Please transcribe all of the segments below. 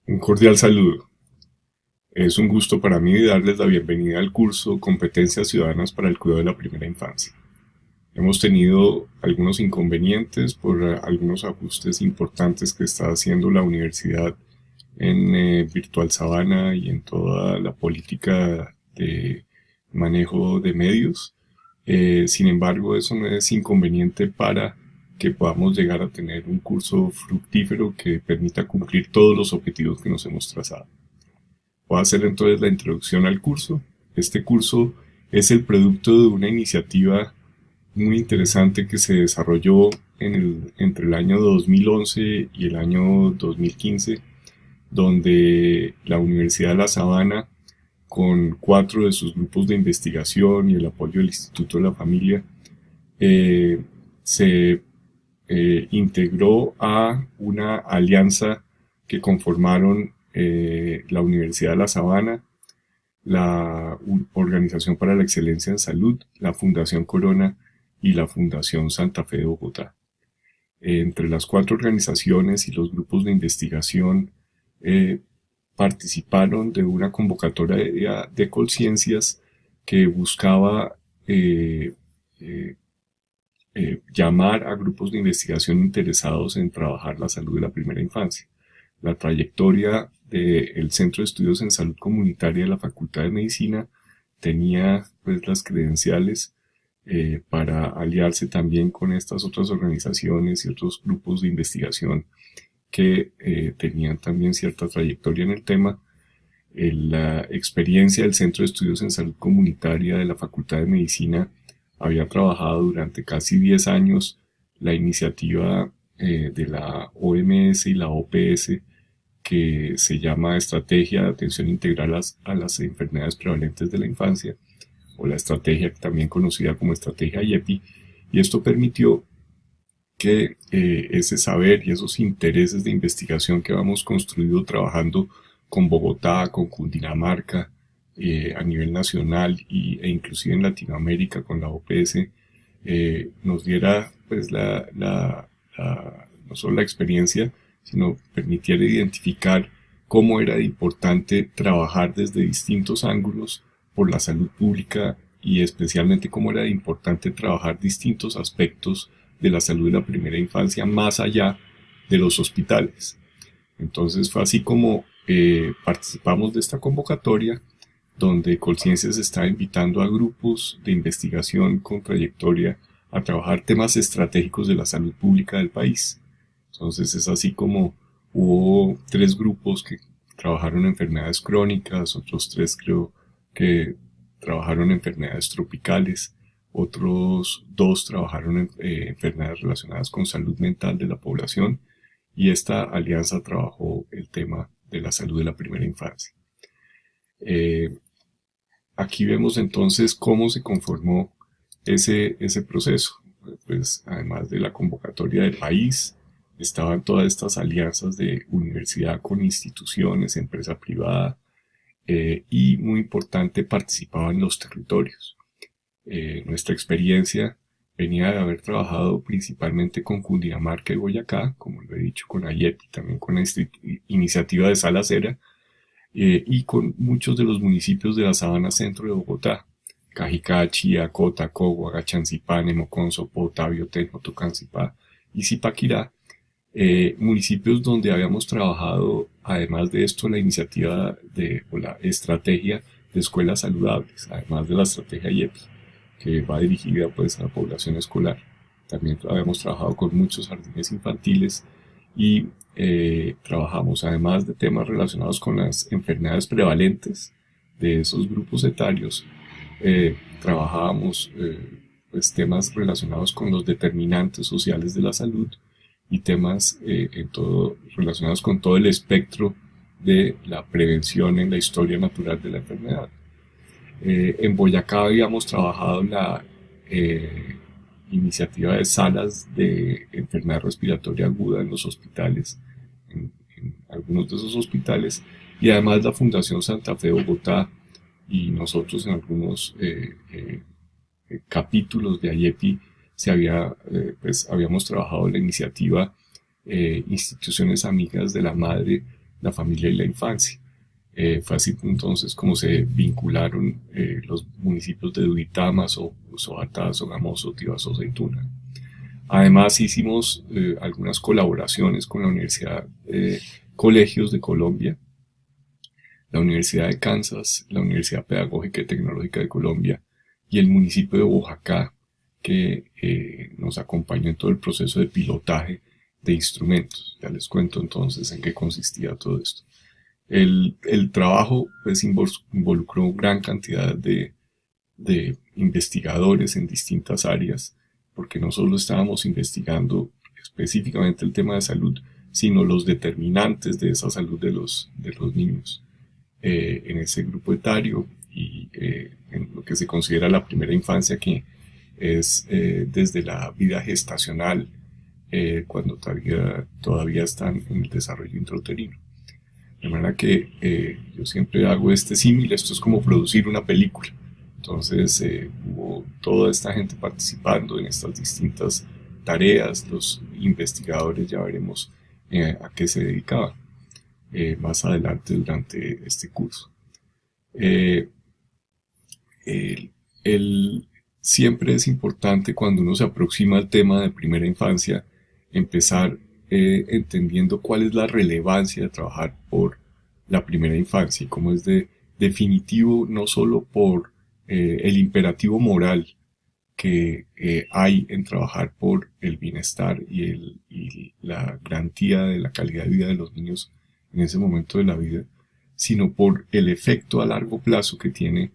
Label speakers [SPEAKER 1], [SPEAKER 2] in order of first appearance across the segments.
[SPEAKER 1] Un cordial saludo. Es un gusto para mí darles la bienvenida al curso Competencias Ciudadanas para el Cuidado de la Primera Infancia. Hemos tenido algunos inconvenientes por algunos ajustes importantes que está haciendo la universidad en Virtual Sabana y en toda la política de manejo de medios. Sin embargo, eso no es inconveniente para que podamos llegar a tener un curso fructífero que permita cumplir todos los objetivos que nos hemos trazado. Voy a hacer entonces la introducción al curso. Este curso es el producto de una iniciativa muy interesante que se desarrolló entre el año 2011 y el año 2015, donde la Universidad de La Sabana, con 4 de sus grupos de investigación y el apoyo del Instituto de la Familia, se integró a una alianza que conformaron la Universidad de La Sabana, la Organización para la Excelencia en Salud, la Fundación Corona y la Fundación Santa Fe de Bogotá. Entre las 4 organizaciones y los grupos de investigación participaron de una convocatoria de Colciencias que buscaba llamar a grupos de investigación interesados en trabajar la salud de la primera infancia. La trayectoria del Centro de Estudios en Salud Comunitaria de la Facultad de Medicina tenía pues las credenciales para aliarse también con estas otras organizaciones y otros grupos de investigación que tenían también cierta trayectoria en el tema. La experiencia del Centro de Estudios en Salud Comunitaria de la Facultad de Medicina había trabajado durante casi 10 años la iniciativa de la OMS y la OPS, que se llama Estrategia de Atención Integral a las Enfermedades Prevalentes de la Infancia, o la estrategia también conocida como Estrategia IEPI, y esto permitió que ese saber y esos intereses de investigación que habíamos construido trabajando con Bogotá, con Cundinamarca, a nivel nacional e inclusive en Latinoamérica con la OPS, nos diera pues no solo la experiencia, sino permitiera identificar cómo era importante trabajar desde distintos ángulos por la salud pública y especialmente cómo era importante trabajar distintos aspectos de la salud de la primera infancia más allá de los hospitales. Entonces fue así como participamos de esta convocatoria, donde Colciencias está invitando a grupos de investigación con trayectoria a trabajar temas estratégicos de la salud pública del país. Entonces es así como hubo 3 grupos que trabajaron enfermedades crónicas, otros 3 creo que trabajaron enfermedades tropicales, otros 2 trabajaron en enfermedades relacionadas con salud mental de la población, y esta alianza trabajó el tema de la salud de la primera infancia. Aquí vemos entonces cómo se conformó ese proceso. Pues además de la convocatoria del país, estaban todas estas alianzas de universidad con instituciones, empresa privada, y muy importante, participaban los territorios. Nuestra experiencia venía de haber trabajado principalmente con Cundinamarca y Boyacá, como lo he dicho, con AYEPI, también con esta iniciativa de Salacera, y con muchos de los municipios de la Sabana Centro de Bogotá: Cajicá, Chía, Cota, Cogua, Gachancipá, Nemocón, Sopota, Biotenjo, Tocancipá y Zipaquirá, municipios donde habíamos trabajado, además de esto, la iniciativa o la estrategia de escuelas saludables, además de la estrategia IEPI, que va dirigida pues a la población escolar. También habíamos trabajado con muchos jardines infantiles y trabajamos, además de temas relacionados con las enfermedades prevalentes de esos grupos etarios, trabajábamos pues temas relacionados con los determinantes sociales de la salud y temas relacionados con todo el espectro de la prevención en la historia natural de la enfermedad. En Boyacá habíamos trabajado la iniciativa de salas de enfermedad respiratoria aguda en los hospitales, en algunos de esos hospitales, y además la Fundación Santa Fe de Bogotá y nosotros en algunos capítulos de AYEPI habíamos trabajado la iniciativa Instituciones Amigas de la Madre la familia y la infancia. Fue así entonces como se vincularon los municipios de Duitama, Sobatá, Sogamoso, Tibás, Tuna. Además hicimos algunas colaboraciones con la Universidad Colegios de Colombia, la Universidad de Kansas, la Universidad Pedagógica y Tecnológica de Colombia y el municipio de Boyacá, que nos acompañó en todo el proceso de pilotaje de instrumentos. Ya les cuento entonces en qué consistía todo esto. El trabajo pues involucró gran cantidad de investigadores en distintas áreas, porque no solo estábamos investigando específicamente el tema de salud, sino los determinantes de esa salud de los niños en ese grupo etario y en lo que se considera la primera infancia, que es desde la vida gestacional, cuando todavía están en el desarrollo intrauterino. De manera que yo siempre hago este símil, esto es como producir una película. Entonces hubo toda esta gente participando en estas distintas tareas, los investigadores, ya veremos a qué se dedicaban más adelante durante este curso. Siempre es importante cuando uno se aproxima al tema de primera infancia empezar entendiendo cuál es la relevancia de trabajar por la primera infancia y cómo es definitivo no solo por el imperativo moral que hay en trabajar por el bienestar y la garantía de la calidad de vida de los niños en ese momento de la vida, sino por el efecto a largo plazo que tiene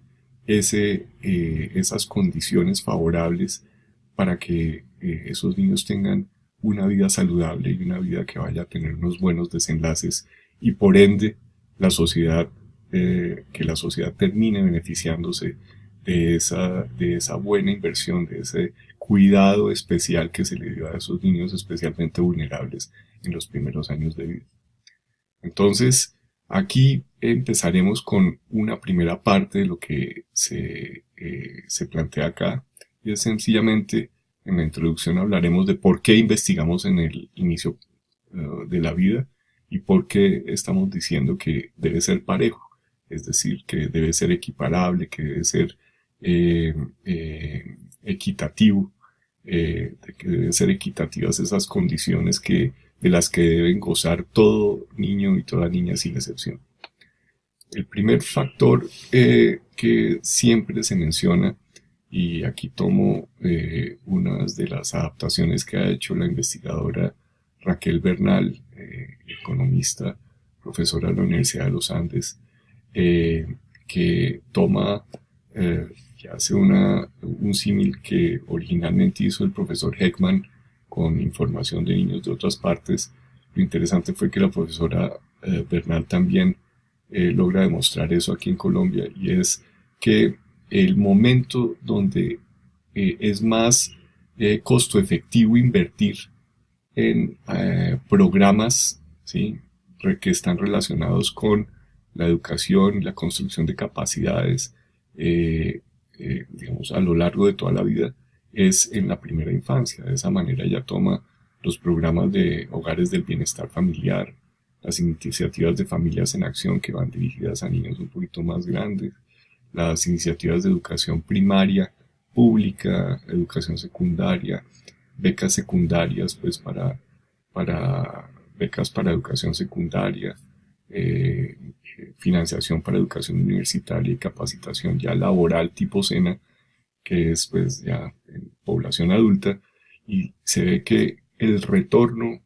[SPEAKER 1] esas condiciones favorables para que esos niños tengan una vida saludable y una vida que vaya a tener unos buenos desenlaces y por ende que la sociedad termine beneficiándose de esa buena inversión, de ese cuidado especial que se le dio a esos niños especialmente vulnerables en los primeros años de vida. Entonces, aquí empezaremos con una primera parte de lo que se plantea acá, y es sencillamente, en la introducción hablaremos de por qué investigamos en el inicio de la vida y por qué estamos diciendo que debe ser parejo, es decir, que debe ser equiparable, que debe ser equitativo, de que deben ser equitativas esas condiciones de las que deben gozar todo niño y toda niña sin excepción. El primer factor que siempre se menciona, y aquí tomo unas de las adaptaciones que ha hecho la investigadora Raquel Bernal, economista, profesora de la Universidad de los Andes, que toma y hace un símil que originalmente hizo el profesor Heckman con información de niños de otras partes. Lo interesante fue que la profesora Bernal también logra demostrar eso aquí en Colombia, y es que el momento donde es más costo efectivo invertir en programas, ¿sí?, que están relacionados con la educación y la construcción de capacidades, digamos, a lo largo de toda la vida, es en la primera infancia. De esa manera ella toma los programas de hogares del bienestar familiar, las iniciativas de familias en acción que van dirigidas a niños un poquito más grandes, las iniciativas de educación primaria, pública, educación secundaria, becas secundarias pues para becas para educación secundaria, financiación para educación universitaria y capacitación ya laboral tipo SENA, que es pues ya en población adulta, y se ve que el retorno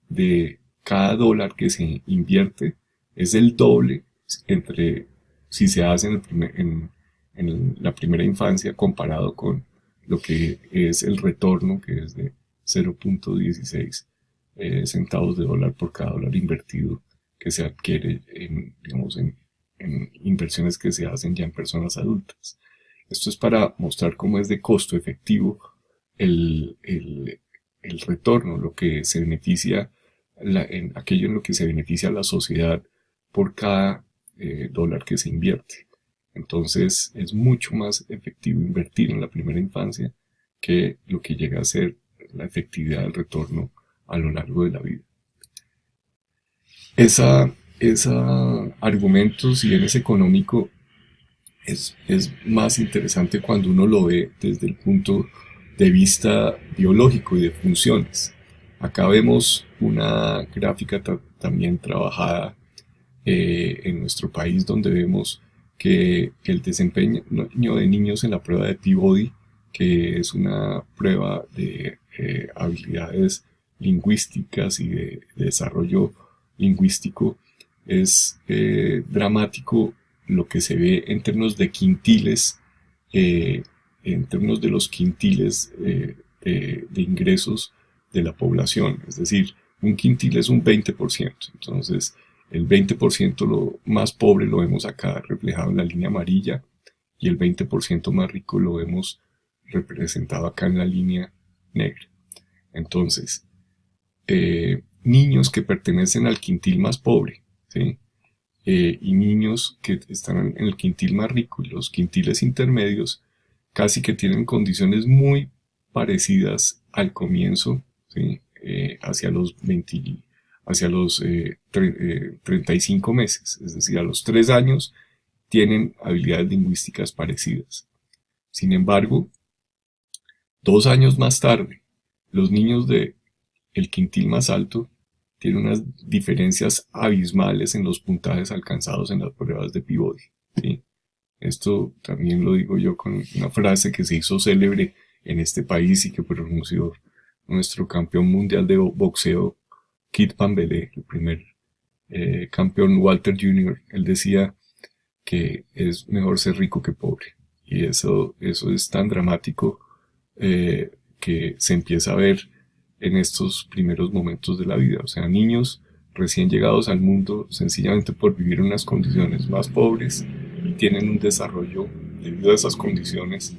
[SPEAKER 1] de cada dólar que se invierte es el doble entre si se hace en la primera infancia comparado con lo que es el retorno, que es de 0.16 centavos de dólar por cada dólar invertido que se adquiere digamos, en inversiones que se hacen ya en personas adultas. Esto es para mostrar cómo es de costo efectivo el retorno, lo que se beneficia, aquello en lo que se beneficia a la sociedad por cada dólar que se invierte. Entonces es mucho más efectivo invertir en la primera infancia que lo que llega a ser la efectividad del retorno a lo largo de la vida. Esa ese argumento, si bien es económico, es más interesante cuando uno lo ve desde el punto de vista biológico y de funciones. Acá vemos una gráfica también trabajada en nuestro país, donde vemos que el desempeño de niños en la prueba de Peabody, que es una prueba de habilidades lingüísticas y de desarrollo lingüístico, es dramático lo que se ve en términos de quintiles, eh, en términos de los quintiles de ingresos de la población. Es decir, un quintil es un 20%. Entonces, el 20% lo más pobre lo vemos acá reflejado en la línea amarilla y el 20% más rico lo vemos representado acá en la línea negra. Entonces, niños que pertenecen al quintil más pobre, ¿sí? Y niños que están en el quintil más rico y los quintiles intermedios casi que tienen condiciones muy parecidas al comienzo, ¿sí? Hacia los 35 meses, es decir, a los 3 años tienen habilidades lingüísticas parecidas. Sin embargo, 2 años más tarde, los niños de el quintil más alto tienen unas diferencias abismales en los puntajes alcanzados en las pruebas de Peabody, ¿sí? Esto también lo digo yo con una frase que se hizo célebre en este país y que pronunció nuestro campeón mundial de boxeo, Kit Pambelé, el primer campeón Walter Jr. Él decía que es mejor ser rico que pobre. Y eso es tan dramático que se empieza a ver en estos primeros momentos de la vida. O sea, niños recién llegados al mundo sencillamente por vivir en unas condiciones más pobres y tienen un desarrollo debido a esas condiciones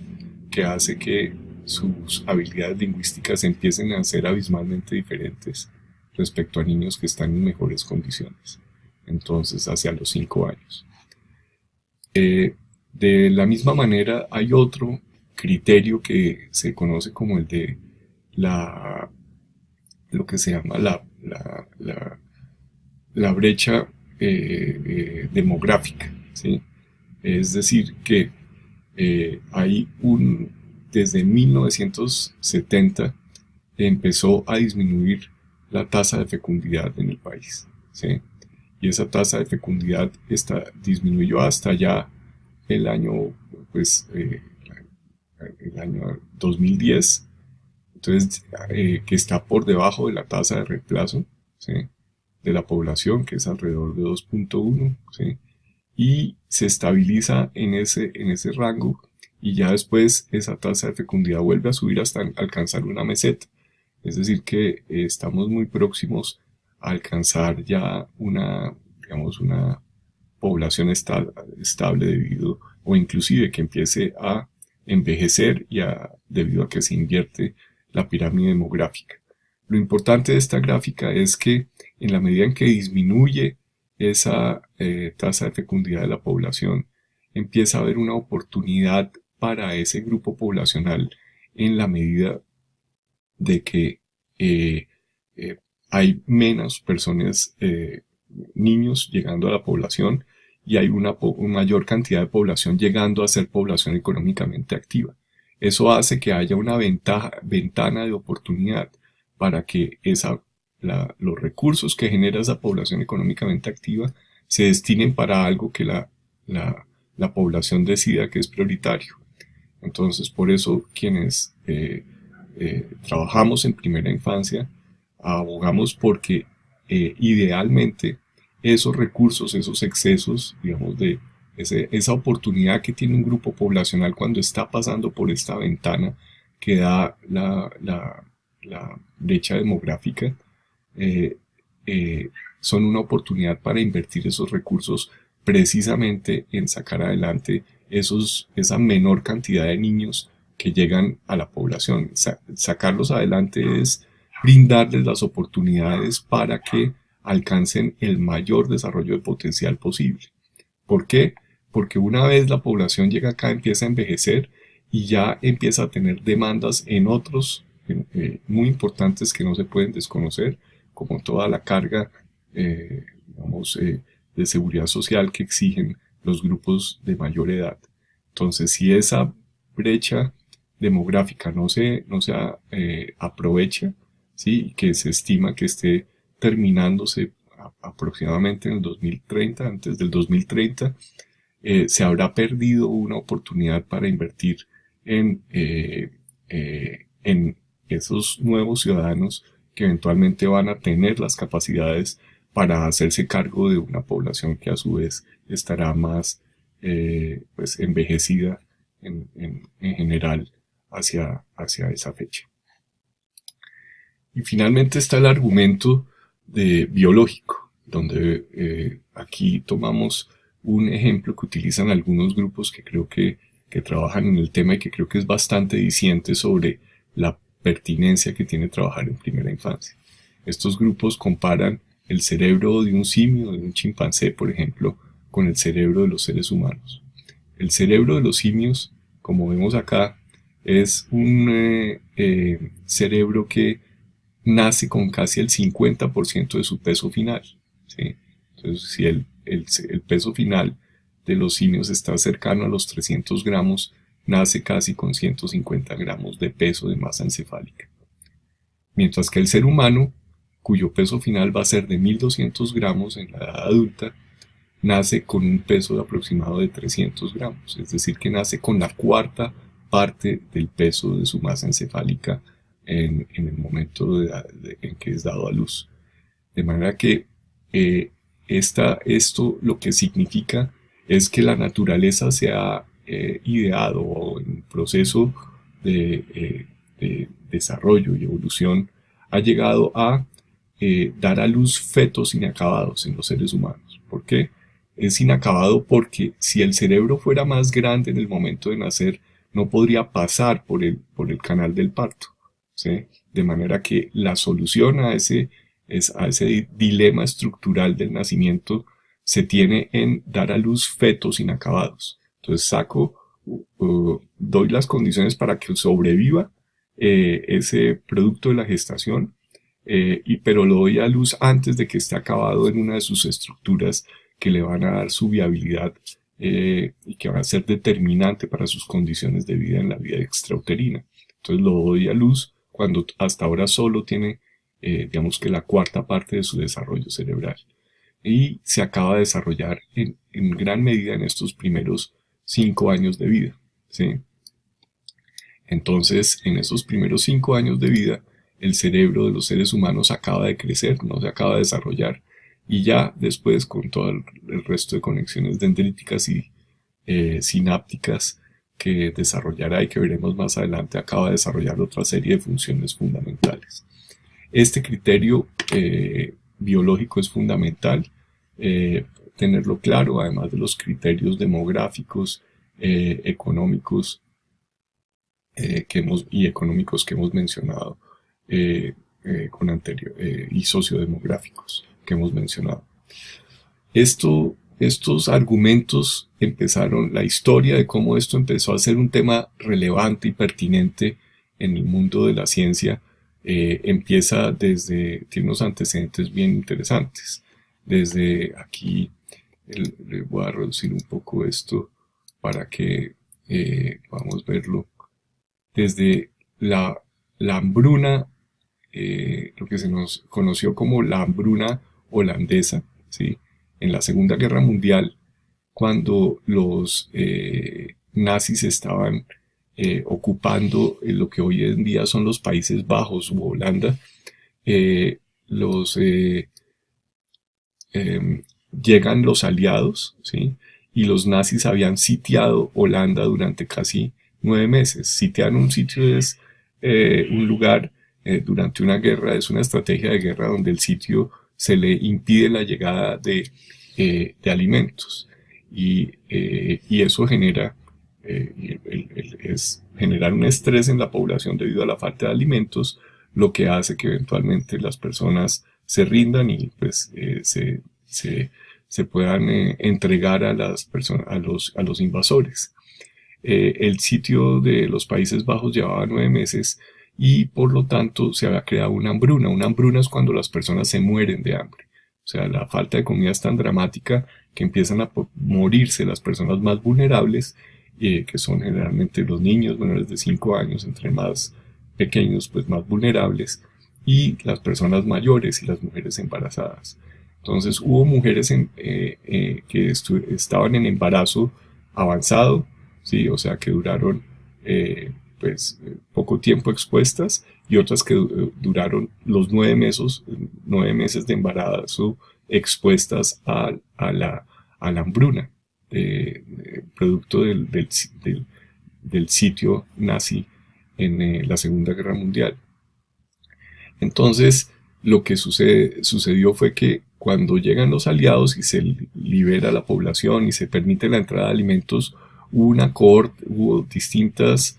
[SPEAKER 1] que hace que sus habilidades lingüísticas empiecen a ser abismalmente diferentes respecto a niños que están en mejores condiciones. Entonces, hacia los 5 años. De la misma manera, hay otro criterio que se conoce como el de lo que se llama la brecha demográfica, ¿sí? Es decir, que desde 1970 empezó a disminuir la tasa de fecundidad en el país, ¿sí? Y esa tasa de fecundidad disminuyó hasta ya el año, pues, el año 2010, entonces, que está por debajo de la tasa de reemplazo, ¿sí? De la población, que es alrededor de 2.1, ¿sí? Y se estabiliza en ese rango y ya después esa tasa de fecundidad vuelve a subir hasta alcanzar una meseta. Es decir, que estamos muy próximos a alcanzar ya digamos, una población estable debido, o inclusive que empiece a envejecer debido a que se invierte la pirámide demográfica. Lo importante de esta gráfica es que en la medida en que disminuye esa tasa de fecundidad de la población, empieza a haber una oportunidad para ese grupo poblacional en la medida de que hay menos personas, niños llegando a la población y hay una mayor cantidad de población llegando a ser población económicamente activa. Eso hace que haya una ventana de oportunidad para que los recursos que genera esa población económicamente activa se destinen para algo que la población decida que es prioritario. Entonces, por eso quienes trabajamos en primera infancia, abogamos porque idealmente esos recursos, esos excesos, digamos, de esa oportunidad que tiene un grupo poblacional cuando está pasando por esta ventana que da la brecha demográfica, son una oportunidad para invertir esos recursos precisamente en sacar adelante esa menor cantidad de niños que llegan a la población. Sacarlos adelante es brindarles las oportunidades para que alcancen el mayor desarrollo de potencial posible. ¿Por qué? Porque una vez la población llega acá, empieza a envejecer y ya empieza a tener demandas en otros muy importantes que no se pueden desconocer, como toda la carga, digamos, de seguridad social que exigen los grupos de mayor edad. Entonces, si esa brecha demográfica no se aprovecha, ¿sí? Que se estima que esté terminándose aproximadamente en el 2030, antes del 2030, se habrá perdido una oportunidad para invertir en esos nuevos ciudadanos que eventualmente van a tener las capacidades para hacerse cargo de una población que a su vez estará más pues envejecida en general hacia esa fecha. Y finalmente está el argumento biológico, donde aquí tomamos un ejemplo que utilizan algunos grupos que creo que trabajan en el tema y que creo que es bastante diciente sobre la pertinencia que tiene trabajar en primera infancia. Estos grupos comparan el cerebro de un simio, de un chimpancé, por ejemplo, con el cerebro de los seres humanos. El cerebro de los simios, como vemos acá, es un cerebro que nace con casi el 50% de su peso final, ¿sí? Entonces, si el peso final de los simios está cercano a los 300 gramos, nace casi con 150 gramos de peso de masa encefálica. Mientras que el ser humano, cuyo peso final va a ser de 1200 gramos en la edad adulta, nace con un peso de aproximado de 300 gramos, es decir, que nace con la cuarta parte del peso de su masa encefálica en el momento en que es dado a luz. De manera que esto lo que significa es que la naturaleza se ha ideado o en proceso de desarrollo y evolución ha llegado a dar a luz fetos inacabados en los seres humanos. ¿Por qué? Es inacabado porque si el cerebro fuera más grande en el momento de nacer, no podría pasar por el canal del parto, ¿sí? De manera que la solución a ese dilema estructural del nacimiento se tiene en dar a luz fetos inacabados. Entonces doy las condiciones para que sobreviva ese producto de la gestación, pero lo doy a luz antes de que esté acabado en una de sus estructuras que le van a dar su viabilidad y que van a ser determinante para sus condiciones de vida en la vida extrauterina. Entonces lo doy a luz cuando hasta ahora solo tiene, digamos que la cuarta parte de su desarrollo cerebral. Y se acaba de desarrollar en gran medida en estos primeros 5 años de vida, ¿sí? Entonces, en esos primeros 5 años de vida, el cerebro de los seres humanos acaba de crecer, no se acaba de desarrollar, y ya después, con todo el resto de conexiones dendríticas y sinápticas que desarrollará y que veremos más adelante, acaba de desarrollar otra serie de funciones fundamentales. Este criterio biológico es fundamental tenerlo claro, además de los criterios demográficos, económicos y económicos que hemos mencionado y sociodemográficos que hemos mencionado. Estos argumentos empezaron, la historia de cómo esto empezó a ser un tema relevante y pertinente en el mundo de la ciencia, tiene unos antecedentes bien interesantes. Desde aquí, le voy a reducir un poco esto para que podamos verlo. Desde la hambruna, lo que se nos conoció como la hambruna holandesa, ¿sí? En la Segunda Guerra Mundial, cuando los nazis estaban ocupando lo que hoy en día son los Países Bajos u Holanda, llegan los aliados, ¿sí? Y los nazis habían sitiado Holanda durante casi 9 meses. Sitiar un sitio es un lugar durante una guerra, es una estrategia de guerra donde el sitio se le impide la llegada de alimentos y eso genera generar un estrés en la población debido a la falta de alimentos, lo que hace que eventualmente las personas se rindan y pues se puedan entregar a las personas, a los invasores. El sitio de los Países Bajos llevaba 9 meses y por lo tanto se había creado una hambruna. Una hambruna es cuando las personas se mueren de hambre. O sea, la falta de comida es tan dramática que empiezan a morirse las personas más vulnerables, que son generalmente los niños menores de 5 años, entre más pequeños, pues más vulnerables, y las personas mayores y las mujeres embarazadas. Entonces hubo mujeres que estaban en embarazo avanzado, ¿sí? O sea, que duraron poco tiempo expuestas, y otras que duraron los 9 meses de embarazo expuestas a la hambruna, producto del sitio nazi en la Segunda Guerra Mundial. Entonces, lo que sucedió fue que cuando llegan los aliados y se libera la población y se permite la entrada de alimentos, hubo distintos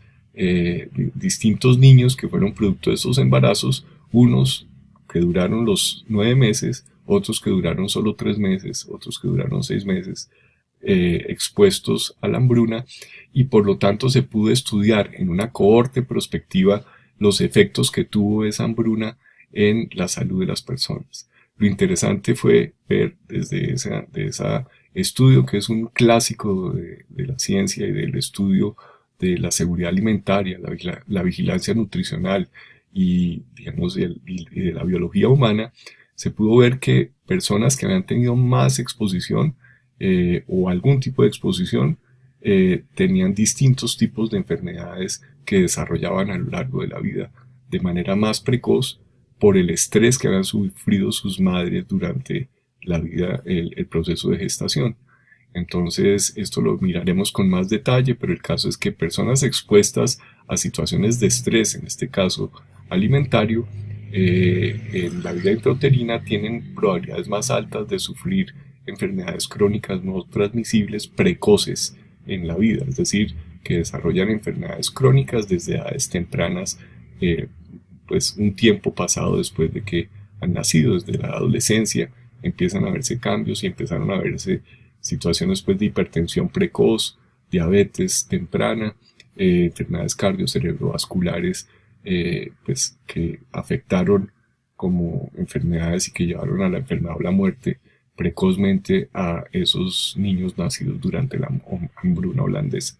[SPEAKER 1] niños que fueron producto de esos embarazos, unos que duraron los 9 meses, otros que duraron solo 3 meses, otros que duraron 6 meses, expuestos a la hambruna, y por lo tanto se pudo estudiar en una cohorte prospectiva los efectos que tuvo esa hambruna en la salud de las personas. Lo interesante fue ver desde ese estudio, que es un clásico de la ciencia y del estudio de la seguridad alimentaria, la vigilancia nutricional y, digamos, de la biología humana, se pudo ver que personas que habían tenido más exposición o algún tipo de exposición tenían distintos tipos de enfermedades que desarrollaban a lo largo de la vida de manera más precoz por el estrés que habían sufrido sus madres durante la vida, el proceso de gestación. Entonces, esto lo miraremos con más detalle, pero el caso es que personas expuestas a situaciones de estrés, en este caso alimentario, en la vida intrauterina tienen probabilidades más altas de sufrir enfermedades crónicas no transmisibles precoces en la vida, es decir, que desarrollan enfermedades crónicas desde edades tempranas, pues un tiempo pasado después de que han nacido, desde la adolescencia empiezan a verse cambios y empezaron a verse situaciones pues de hipertensión precoz, diabetes temprana, enfermedades cardiocerebrovasculares pues que afectaron como enfermedades y que llevaron a la enfermedad o la muerte precozmente a esos niños nacidos durante la hambruna holandesa.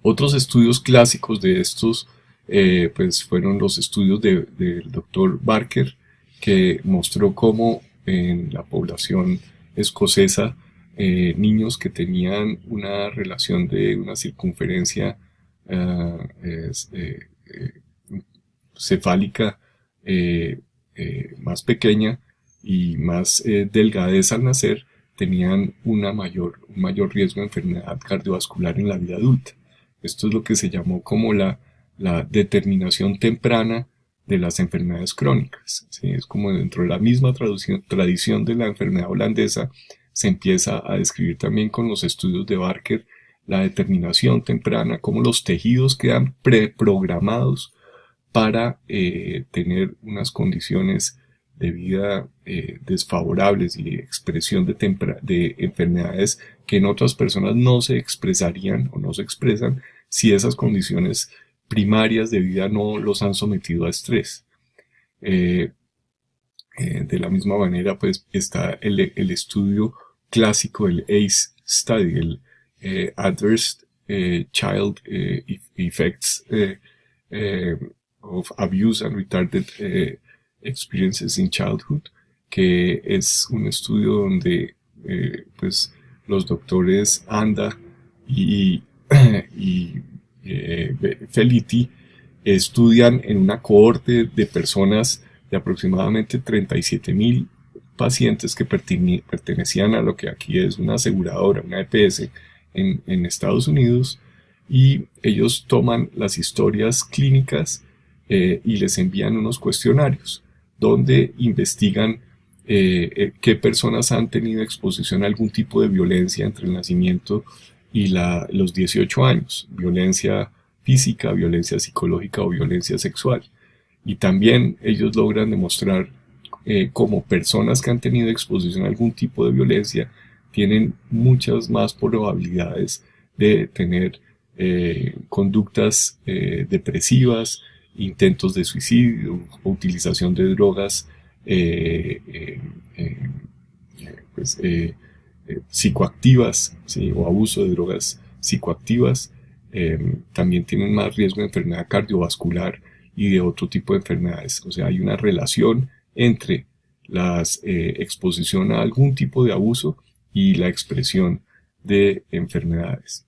[SPEAKER 1] Otros estudios clásicos de estos pues fueron los estudios del doctor Barker, que mostró cómo en la población escocesa niños que tenían una relación de una circunferencia cefálica más pequeña y más delgadez al nacer, tenían un mayor riesgo de enfermedad cardiovascular en la vida adulta. Esto es lo que se llamó como la determinación temprana de las enfermedades crónicas. ¿Sí? Es como dentro de la misma tradición de la enfermedad holandesa, se empieza a describir también con los estudios de Barker la determinación temprana, como los tejidos quedan preprogramados para tener unas condiciones de vida desfavorables y expresión de enfermedades que en otras personas no se expresarían o no se expresan si esas condiciones primarias de vida no los han sometido a estrés. De la misma manera, pues está el estudio clásico, el ACE Study, el Adverse Child Effects of Abuse and Retarded Experiences in Childhood, que es un estudio donde pues los doctores Anda y Felitti estudian en una cohorte de personas de aproximadamente 37,000 pacientes que pertenecían a lo que aquí es una aseguradora, una EPS en Estados Unidos, y ellos toman las historias clínicas y les envían unos cuestionarios donde investigan qué personas han tenido exposición a algún tipo de violencia entre el nacimiento y los 18 años, violencia física, violencia psicológica o violencia sexual. Y también ellos logran demostrar cómo personas que han tenido exposición a algún tipo de violencia tienen muchas más probabilidades de tener conductas depresivas, intentos de suicidio o utilización de drogas eh, eh, eh, pues, psicoactivas, ¿sí? O abuso de drogas psicoactivas, también tienen más riesgo de enfermedad cardiovascular y de otro tipo de enfermedades. O sea, hay una relación entre la exposición a algún tipo de abuso y la expresión de enfermedades.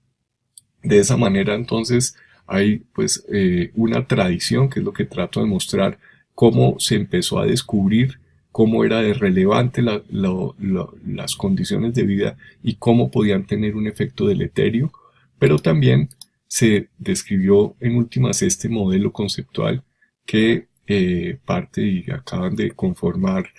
[SPEAKER 1] De esa manera, entonces, hay pues una tradición, que es lo que trato de mostrar, cómo se empezó a descubrir cómo era de relevante las condiciones de vida y cómo podían tener un efecto deleterio, pero también se describió en últimas este modelo conceptual que parte y acaban de conformar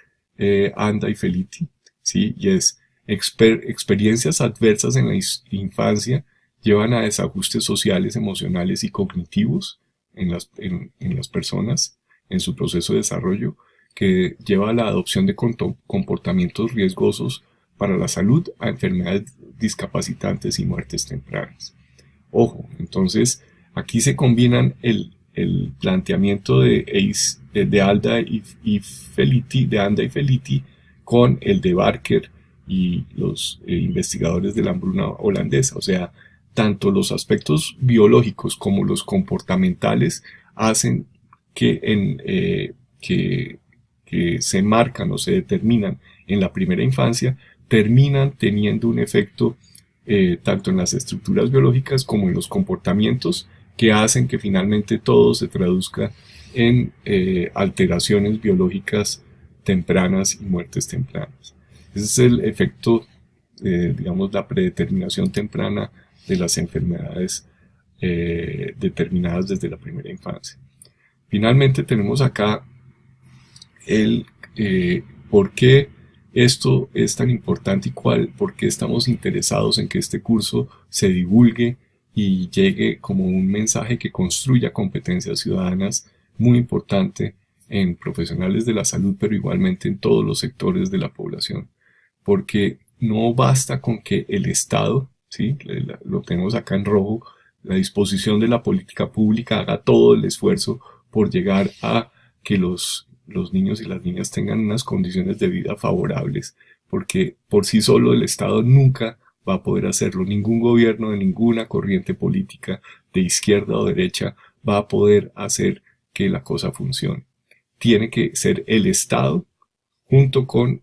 [SPEAKER 1] Anda y Felitti, ¿sí? Y es experiencias adversas en la infancia llevan a desajustes sociales, emocionales y cognitivos en las personas en su proceso de desarrollo, que lleva a la adopción de comportamientos riesgosos para la salud, a enfermedades discapacitantes y muertes tempranas. Ojo, entonces aquí se combinan el planteamiento de Alda y Felitti, de Anda y Felitti, con el de Barker y los investigadores de la hambruna holandesa. O sea, tanto los aspectos biológicos como los comportamentales hacen que se marcan o se determinan en la primera infancia, terminan teniendo un efecto tanto en las estructuras biológicas como en los comportamientos que hacen que finalmente todo se traduzca en alteraciones biológicas tempranas y muertes tempranas. Ese es el efecto, digamos, la predeterminación temprana de las enfermedades determinadas desde la primera infancia. Finalmente tenemos acá el por qué esto es tan importante y por qué estamos interesados en que este curso se divulgue y llegue como un mensaje que construya competencias ciudadanas muy importante en profesionales de la salud, pero igualmente en todos los sectores de la población. Porque no basta con que el Estado, ¿sí? Lo tenemos acá en rojo, la disposición de la política pública haga todo el esfuerzo por llegar a que los niños y las niñas tengan unas condiciones de vida favorables, porque por sí solo el Estado nunca va a poder hacerlo. Ningún gobierno de ninguna corriente política, de izquierda o derecha, va a poder hacer que la cosa funcione. Tiene que ser el Estado, junto con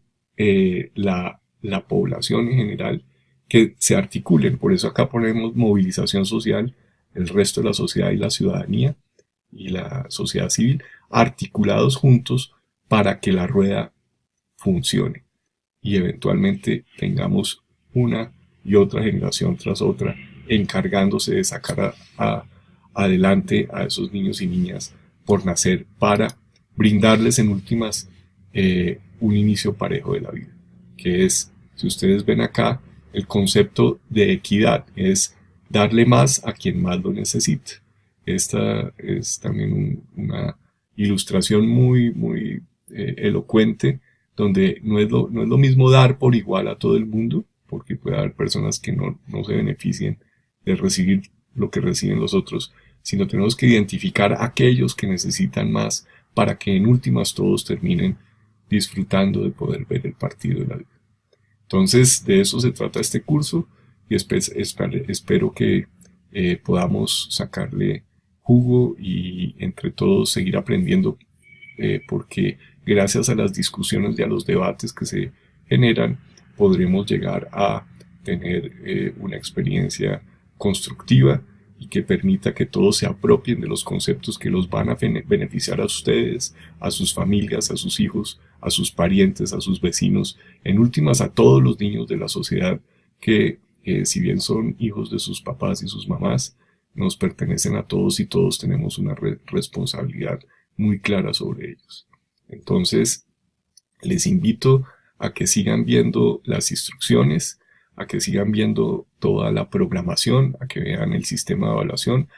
[SPEAKER 1] la población en general, que se articulen. Por eso acá ponemos movilización social, el resto de la sociedad y la ciudadanía y la sociedad civil, articulados juntos para que la rueda funcione y eventualmente tengamos una y otra generación tras otra encargándose de sacar adelante a esos niños y niñas por nacer, para brindarles en últimas un inicio parejo de la vida, que es, si ustedes ven acá, el concepto de equidad es darle más a quien más lo necesita. Esta es también una ilustración muy elocuente, donde no es lo mismo dar por igual a todo el mundo, porque puede haber personas que no se beneficien de recibir lo que reciben los otros, sino tenemos que identificar a aquellos que necesitan más para que en últimas todos terminen disfrutando de poder ver el partido de la vida. Entonces, de eso se trata este curso y espero que podamos sacarle jugo y entre todos seguir aprendiendo, porque gracias a las discusiones y a los debates que se generan podremos llegar a tener una experiencia constructiva y que permita que todos se apropien de los conceptos que los van a beneficiar a ustedes, a sus familias, a sus hijos, a sus parientes, a sus vecinos, en últimas a todos los niños de la sociedad que, si bien son hijos de sus papás y sus mamás, nos pertenecen a todos y todos tenemos una responsabilidad muy clara sobre ellos. Entonces, les invito a que sigan viendo las instrucciones, a que sigan viendo toda la programación, a que vean el sistema de evaluación,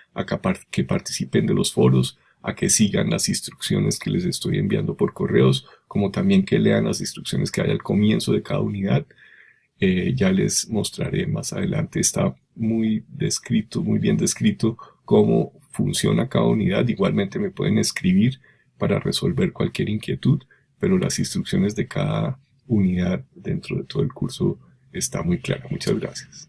[SPEAKER 1] que participen de los foros, a que sigan las instrucciones que les estoy enviando por correos, como también que lean las instrucciones que hay al comienzo de cada unidad. Ya les mostraré más adelante, está muy bien descrito cómo funciona cada unidad. Igualmente me pueden escribir para resolver cualquier inquietud pero las instrucciones de cada unidad dentro de todo el curso está muy clara. Muchas gracias.